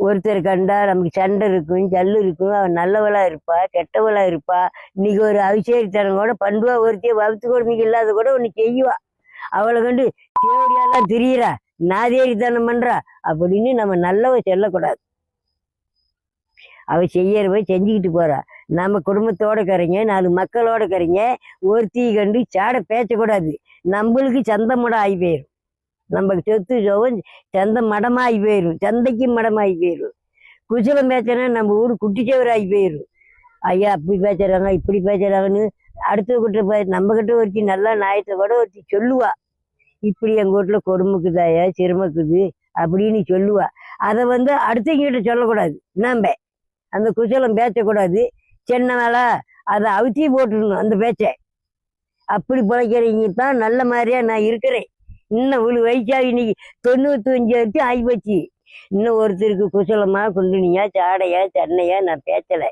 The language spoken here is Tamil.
ஒருத்தர் கண்டா நமக்கு சண்டை இருக்கும், ஜல்லு இருக்கும், அவன் நல்லவளா இருப்பா, கெட்டவளா இருப்பா. இன்னைக்கு ஒரு அவிசேரித்தனம் கூட பண்ணுவா, ஒருத்தைய வகுத்து கொடுமைக்கு இல்லாத கூட ஒன்று செய்வா. அவளை கண்டு தேவடியாலாம் திரியிறா, நாதேரித்தனம் பண்றா அப்படின்னு நம்ம நல்லவ சொல்லக்கூடாது. அவ செய்யறவ செஞ்சுக்கிட்டு போறா. நம்ம குடும்பத்தோட கரைங்க, 4 மக்களோட கரைங்க. ஒருத்தி கண்டு சாட பேசக்கூடாது. நம்மளுக்கு சந்த மடம் ஆகி போயிடும். நம்ம சொத்து சோகம் சந்த மடமாகி போயிடும், சந்தைக்கு மடமாகி போயிடும். குசலம் பேசுனா நம்ம ஊர் குட்டிச்சவராகி போயிடும். ஐயா அப்படி பேசுறாங்க இப்படி பேசுறாங்கன்னு அடுத்த கிட்ட நம்ம கிட்ட ஒருத்தி நல்லா நாயத்தை கூட ஒருத்தி சொல்லுவா. இப்படி எங்க வீட்டுல கொடுமைக்குதாயா சிரமக்குது அப்படின்னு சொல்லுவா. அதை அடுத்தவங்கிட்ட சொல்லக்கூடாது. நாம அந்த குசலம் பேசக்கூடாது. சின்ன வேலை அதை அவுத்தி போட்டுடணும் அந்த பேச்சை. அப்படி பிழைக்கிறீங்க தான் நல்ல மாதிரியா நான் இருக்கிறேன். இன்னும் இவ்வளவு வயசா இன்னைக்கு 95 வரைக்கும் ஆகி போச்சு. இன்னும் ஒருத்தருக்கு குசலமா குண்டுனியா சாடையா சென்னையா நான் பேசலை.